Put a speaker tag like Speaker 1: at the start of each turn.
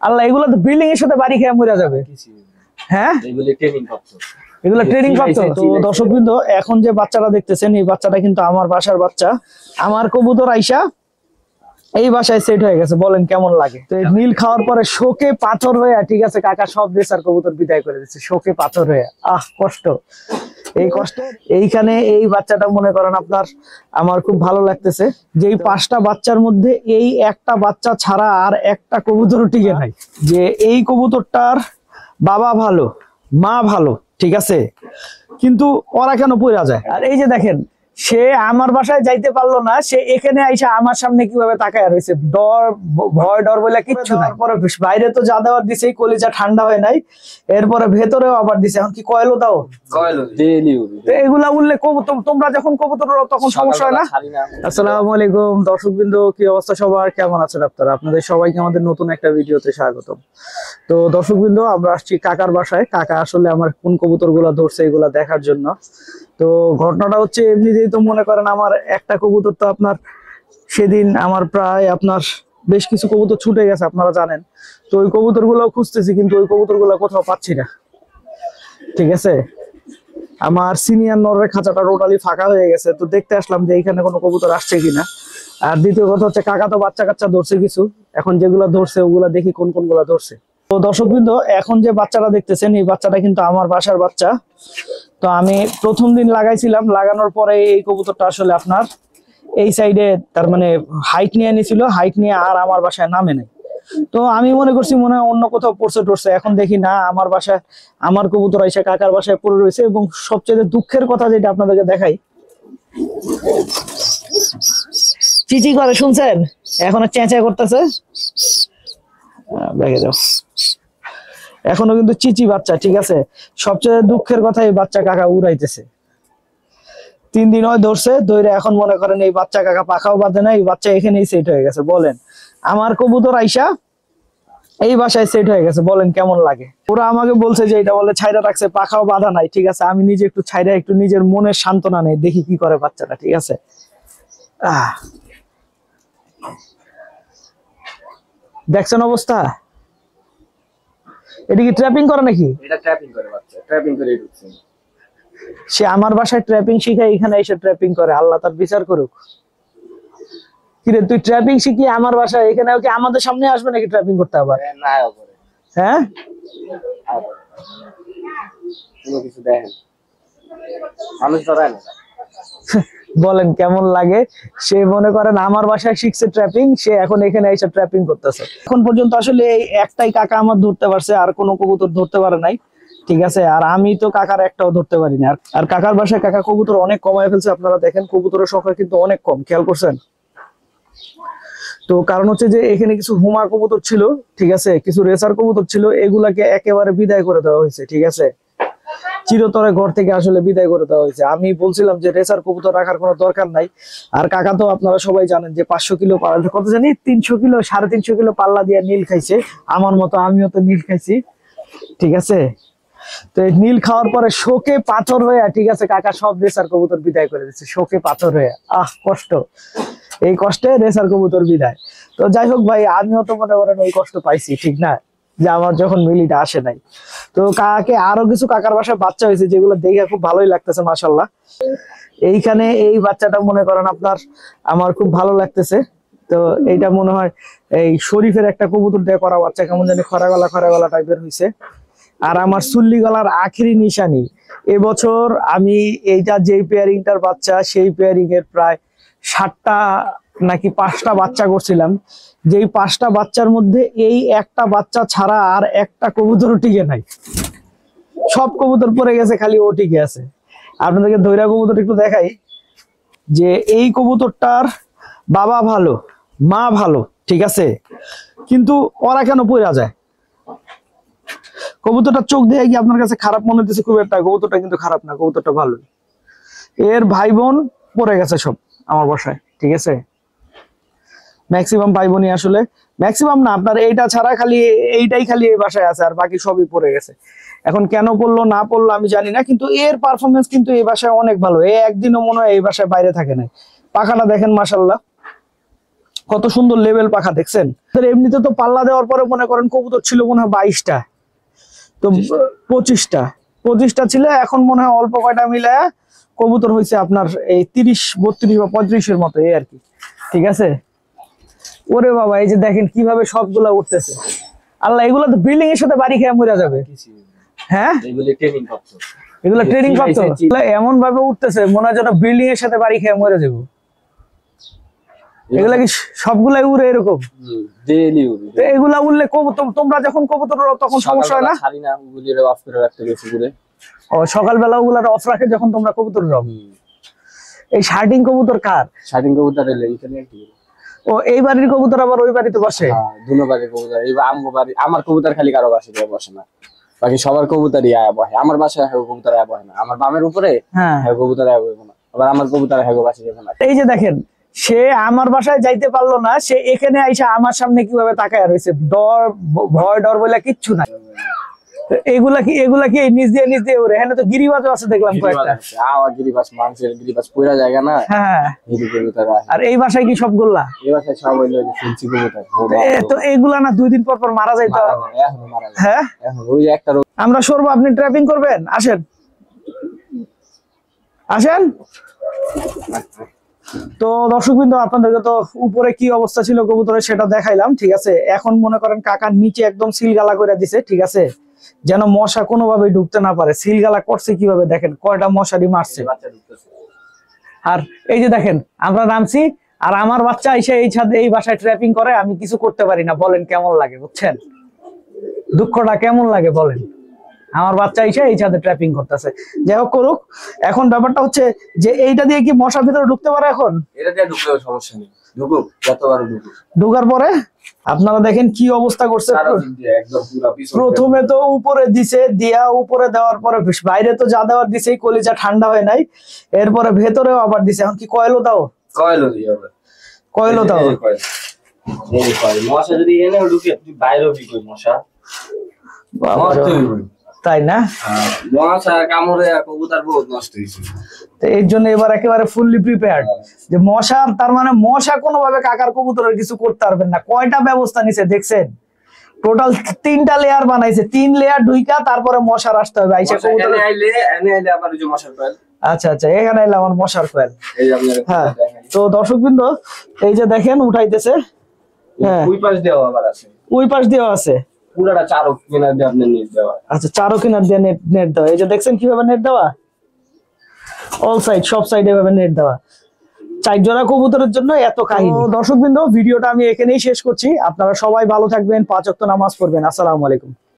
Speaker 1: আল্লাহ, এগুলো তো বিল্ডিং এর সাথে বাড়ি খেয়ে মরে যাবে। হ্যাঁ, এগুলো ট্রেনিং প্রাপ্ত। তো দর্শকবৃন্দ, এখন যে বাচ্চাটা দেখতেছেন এই বাচ্চাটা কিন্তু আমার বাসার বাচ্চা। আমার কবুতর আইসা এই বাসায় সেট হয়ে গেছে। বলেন কেমন লাগে? তো এই নীল খাওয়ার পরে শোকে পাথর হয়ে, ঠিক আছে কাকা, সব রেসার কবুতর বিদায় করে দিচ্ছে শোকে পাথর হয়ে। কষ্ট, এই কষ্ট। এইখানে এই বাচ্চাটা মনে করেন আপনার, আমার খুব ভালো লাগতেছে যে এই 5টা বাচ্চার মধ্যে এই একটা বাচ্চা ছাড়া আর একটা কবুতর টিকে নাই। যে এই কবুতরটার বাবা ভালো, মা ভালো, ঠিক আছে, কিন্তু ওরা কেন পইরা যায়? আর এই যে দেখেন, সে আমার বাসায় যাইতে পারলো না, সে এখানে আইসা আমার সামনে কিভাবে তাকায় রয়েছে। ভয় ডর বলে কিচ্ছু নাই। পরে বাইরে তো যা দেওয়ার দিছে, কলিজা ঠান্ডা হয় নাই, এরপরে ভেতরেও আবার দিছে। এখন কি কয়েলও দাও? এগুলা উঠলে তোমরা যখন কবুতর তখন সমস্যা হয় না? আসসালামু আলাইকুম দর্শকবৃন্দ, কি অবস্থা সবার, কেমন আছেন আপনারা? আপনাদের সবাইকে আমাদের নতুন একটা ভিডিওতে স্বাগতম। তো দর্শকবৃন্দ, আমরা আসছি কাকার বাসায়। কাকা আসলে আমার কোন কবুতর গুলা ধরছে এগুলা দেখার জন্য। তো ঘটনাটা হচ্ছে, এমনিতেই তো মনে করেন আমার একটা কবুতর তো আপনার সেদিন আমার প্রায় আপনার বেশ কিছু কবুতর ছুটে গেছে, আপনারা জানেন। তো ওই কবুতর গুলো খুঁজতেছি, কিন্তু ওই কবুতর গুলো কোথাও পাচ্ছি না, ঠিক আছে। আমার সিনিয়র নরের খাঁচাটা টোটালি ফাঁকা হয়ে গেছে। তো দেখতে আসলাম যে এইখানে কোনো কবুতর আসছে কিনা। আর দ্বিতীয় কথা হচ্ছে, কাকা তো বাচ্চা কাচ্চা ধরছে কিছু, এখন যেগুলো ধরছে ওগুলা দেখি কোন কোন গুলা ধরছে। তো দর্শকবৃন্দ, এখন যে বাচ্চাটা দেখতেছেন এই বাচ্চাটা কিন্তু আমার বাসার বাচ্চা। তো আমি প্রথম দিন লাগাইছিলাম, লাগানোর পরে এই কবুতরটা আসলে আপনার এই সাইডে তার মানে হাইট নিয়ে নিয়েছিল, হাইট নিয়ে আর আমার বাসায় নামে নাই। তো আমি মনে করছি মনে হয় অন্য কোথাও পড়ছে টরছে, এখন দেখি না, আমার বাসায় আমার কবুতর এসে কাকার বাসায় পড়ে রয়েছে। এবং সবচেয়ে দুঃখের কথা যেটা আপনাদেরকে দেখাই, চিচি করে, শুনছেন? এখনো চেঁচা করতেছে, দেখে যাও, এখনো কিন্তু চিচি বাচ্চা, ঠিক আছে। সবচেয়ে দুঃখের কথা, এই বাচ্চা কাকা উড়াইতেছে। 3 দিন হয় ধরছে, ধরে এখন মনে করেন এই বাচ্চা কাকা পাখাও বাঁধে না, এই বাচ্চা এখানেই সেট হয়ে গেছে। বলেন, আমার কবুতর আইসা এই বাসায় সেট হয়ে গেছে, বলেন কেমন লাগে? ওরা আমাকে বলছে যে এটা বলে ছাইরা রাখছে, পাখাও বাঁধা নাই, ঠিক আছে। আমি নিজে একটু ছাইরা, একটু নিজের মনের সান্ত্বনা নেই, দেখি কি করে বাচ্চাটা, ঠিক আছে। দেখছেন অবস্থা? এটা কি ট্র্যাপিং করে নাকি?
Speaker 2: এটা ট্র্যাপিং করে বাচ্চা, ট্র্যাপিং করে ঢুকছে।
Speaker 1: সে আমার বাসায় ট্র্যাপিং শিখায়, এখানে এসে ট্র্যাপিং করে। আল্লাহ তার বিচার করুক। কিরে, তুই ট্র্যাপিং শিখিয়ে আমার বাসায় এখানে, ওকে আমাদের সামনে আসবে নাকি ট্র্যাপিং করতে আবার?
Speaker 2: না,
Speaker 1: হ্যাঁ,
Speaker 2: কোনো কিছু দেখেন, মানুষ ধরায় না।
Speaker 1: বলেন কেমন লাগে? সে মনে করেন আমার বাসায় শিখছে ট্র্যাপিং, সে এখন এখানে এসে ট্র্যাপিং করতেছে। এখন পর্যন্ত আসলে এই একটাই কাকা আমার ধরতে পারছে, আর কোনো কবুতর ধরতে পারে নাই, ঠিক আছে। আর আমি তো কাকার একটাও ধরতে পারি না। আর কাকার বাসায় কাকা কবুতর অনেক কমায় ফেলছে। আপনারা দেখেন কবুতরের সংখ্যা কিন্তু অনেক কম, খেয়াল করছেন? তো কারণ হচ্ছে যে এখানে কিছু হুমা কবুতর ছিল, ঠিক আছে, কিছু রেসার কবুতর ছিল, এগুলাকে একেবারে বিদায় করে দেওয়া হয়েছে, ঠিক আছে। চিরতরে ঘর থেকে আসলে বিদায় করে দেওয়া হয়েছে। আমি বলছিলাম যে রেসার কবুতর রাখার কোনো দরকার নাই। আর কাকা তো আপনারা সবাই জানেন যে 500 কিলো পাল্লা, কত জানি 300 কিলো 350 কিলো পাল্লা দিয়ে নীল খাইছে। আমার মতো আমিও তো নীল খাইছি, ঠিক আছে। তো নীল খাওয়ার পরে শোকে পাথর হয়ে, ঠিক আছে, কাকা সব রেসার কবুতর বিদায় করে দিচ্ছে শোকে পাথর হয়ে। কষ্ট, এই কষ্টে রেসার কবুতর বিদায়। তো যাই হোক ভাই, আমিও তো মনে করেন ওই কষ্ট পাইছি, ঠিক না, যে আমার যখন মিলিটা আসে নাই। তো কাকাকে আরো কিছু কাকার বাসায় বাচ্চা হয়েছে, যেগুলো দেখে খুব ভালোই লাগতেছে মাশাআল্লাহ। এইখানে এই বাচ্চাটা মনে করেন আপনার আমার খুব ভালো লাগতেছে। তো এইটা মনে হয় এই শরীফের একটা কবুতর দিয়ে করা বাচ্চা, কেমন জানি খরা গলা টাইপের হয়েছে। আর আমার চুল্লি গলার আখেরি নিশানি এবছর আমি এইটা যেই পেয়ারিংটার বাচ্চা, সেই পেয়ারিং এর প্রায় 7টা নাকি 5টা বাচ্চা করছিলাম। যেই 5টা বাচ্চার মধ্যে এই একটা বাচ্চা ছাড়া আর একটা কবুতর টিকে নাই। সব কবুতর পড়ে গেছে, খালি ও টিকে আছে। আপনাদেরকে ধৈরা কবুতর একটু দেখাই, যে এই কবুতরটার বাবা ভালো, মা ভালো, ঠিক আছে, কিন্তু ওরা কেন পইরা যায়? কবুতরটা চোখ দিয়ে কি আপনার কাছে খারাপ মনে হচ্ছে খুব একটা? কবুতরটা কিন্তু খারাপ না, কবুতরটা ভালোই। এর ভাই বোন পড়ে গেছে সব আমার বাসায়, ঠিক আছে। ম্যাক্সিমাম ভাই বোনই আসলে, ম্যাক্সিমাম না, আপনার এইটা ছাড়া খালি এইটাই খালি এই বাসায় আছে, আর বাকি সবই পড়ে গেছে। এখন কেন পড়লো না পড়লো আমি জানি না, কিন্তু এর পারফরমেন্স কিন্তু এই বাসায় অনেক ভালো। একদিনও মনে হয় এই বাসায় বাইরে থাকে নাই। পাখাটা দেখেন মাশাআল্লাহ, কত সুন্দর লেভেল পাখা, দেখছেন? এমনিতে তো পাল্লা দেওয়ার পরে মনে করেন কবুতর ছিল মনে হয় 22টা, তো 25টা ছিল। এখন মনে হয় অল্প কয়টা মিলে কবুতর হয়েছে আপনার এই 30, 32 বা 35-এর মতো, এই আর কি। ঠিক আছে। ওরে বাবা, এই যে দেখেন কিভাবে সবগুলা উঠতেছে। আল্লাহ, এগুলো তো বিল্ডিং এর সাথে বাড়ি খেয়ে মরে যাবে। হ্যাঁ, এগুলো ট্রেনিং প্রাপ্ত। এমন ভাবে উঠতেছে মনে হয় যেন বিল্ডিং এর সাথে বাড়ি খেয়ে মরে যাবো। এগুলা কি সবগুলাই উড়ে এরকম? এগুলা উড়লে কবুতর, তোমরা যখন কবুতর উড়াও তখন সমস্যা হয় না? ও, সকালবেলা ওগুলা অফ রাখে যখন তোমরা কবুতর উড়াও। এই শার্টিং কবুতর কার?
Speaker 2: শার্টিং কবুতর
Speaker 1: ও, এই বাড়ির কবুতর আবার ওই বাড়িতে বসে?
Speaker 2: দুনো বাড়ির কবুতর। আমার কবুতর খালি কারো বাসায় বসে না, বাকি সবার কবুতরই আয়া বসে। আমার বাসায় কবুতর আয়া বসে না, আমার বামের উপরে কবুতর আয়া বসে না, আবার আমার কবুতর বাসায় যাবে না।
Speaker 1: এই যে দেখেন, সে আমার বাসায় যাইতে পারলো না, সে এখানে আইসা আমার সামনে কিভাবে তাকায় রয়েছে। ভয় ডর বলে কিচ্ছু নাই। এগুলা কি নিজ দিয়ে ওরে? এখানে তো গিরিবাজও আছে দেখলাম কয়েকটা।
Speaker 2: গিরিবাজ, মানুষের গিরিবাজ পুরা জায়গা না।
Speaker 1: হ্যাঁ। আর এই বাসায় কি সবগুলা?
Speaker 2: এই বাসায় সব হইলো ফেন্সি কবুতর।
Speaker 1: তো এগুলা না 2 দিন পর পর মারা যাইতো? হ্যাঁ,
Speaker 2: ওই একটা।
Speaker 1: আমরা সরবো, আপনি ট্র্যাপিং করবেন? আসেন। তো দর্শকবৃন্দ, আপনাদেরকে তো উপরে কি অবস্থা ছিল কবুতরের সেটা দেখাইলাম। ঠিক আছে। এখন মনে করেন কাকার নিচে একদম সিলগালা করে দিছে। ঠিক আছে, যেন মশা কোনোভাবে ঢুকতে না পারে। সিলগালা করছে কিভাবে দেখেন, কয়টা মশারি মারছে। আর এই যে দেখেন, আমরা নামছি আর আমার বাচ্চা এসে এই ছাদে এই বাসায় ট্র্যাপিং করে, আমি কিছু করতে পারি না। বলেন কেমন লাগে, বুঝছেন দুঃখটা কেমন লাগে বলেন? আমার বাচ্চা এসে এই ছাদে ট্র্যাপিং করতেছে। যাই হোক, করুক। এখন ব্যাপারটা হচ্ছে যে এইটা দিয়ে কি মশার ভিতরে ঢুকতে পারে? এখন
Speaker 2: এটা দিয়ে ঢুকলেও সমস্যা নেই, ঢুকুক, যতবারও ঢুকুক।
Speaker 1: ঢুকার পরে আপনারা দেখেন কি অবস্থা করছে। প্রথমে তো উপরে দিছে, দিয়া উপরে দেওয়ার পরে বাইরে তো যা দেওয়ার দিছে, কলিজা ঠান্ডা হয় নাই। এরপরে ভেতরেও আবার দিছে। এখন কি কয়েলও দাও? কয়েলও দাও।
Speaker 2: মশা যদি এনে ঢুকে, বাইরেও কি কই মশা?
Speaker 1: তাই না?
Speaker 2: মশা কামড়ে কবুতর বহুত নষ্ট হয়েছে।
Speaker 1: এর জন্য এবার একেবারে ফুললি প্রিপেয়ার্ড যে মশা, তার মানে মশা কোনোভাবে কাকার কবুতরের কিছু করতে পারবেন না। কয়টা ব্যবস্থা নিছে দেখছেন? টোটাল 3টা লেয়ার বানাইছে। 3 লেয়ার ঢুইকা তারপরে মশার আসতে হবে। আইসা কবুতর
Speaker 2: আইলে আবার ওই যে মশার কয়েল।
Speaker 1: আচ্ছা, এখানে এলাম আমার মশার কয়েল। হ্যাঁ, তো দর্শকবৃন্দ, এই যে দেখেন উঠাইতেছে। হ্যাঁ,
Speaker 2: ওই পাশ দেওয়া আবার আছে।
Speaker 1: ওই পাশ দেওয়া আছে।
Speaker 2: পুরাটা চারো কিনার দিয়ে আপনি নেট দেওয়া।
Speaker 1: আচ্ছা, চারো কিনার দিয়ে নেট দেওয়া। এই যে দেখছেন কিভাবে নেট দেওয়া, অল সাইড, সব সাইডে এভাবে নেট দেওয়া। 4 জোড়া কবুতরের জন্য এত কাহিনী। দর্শকবৃন্দ, ভিডিওটা আমি এখানেই শেষ করছি। আপনারা সবাই ভালো থাকবেন, 5 ওয়াক্ত নামাজ পড়বেন। আসসালামু আলাইকুম।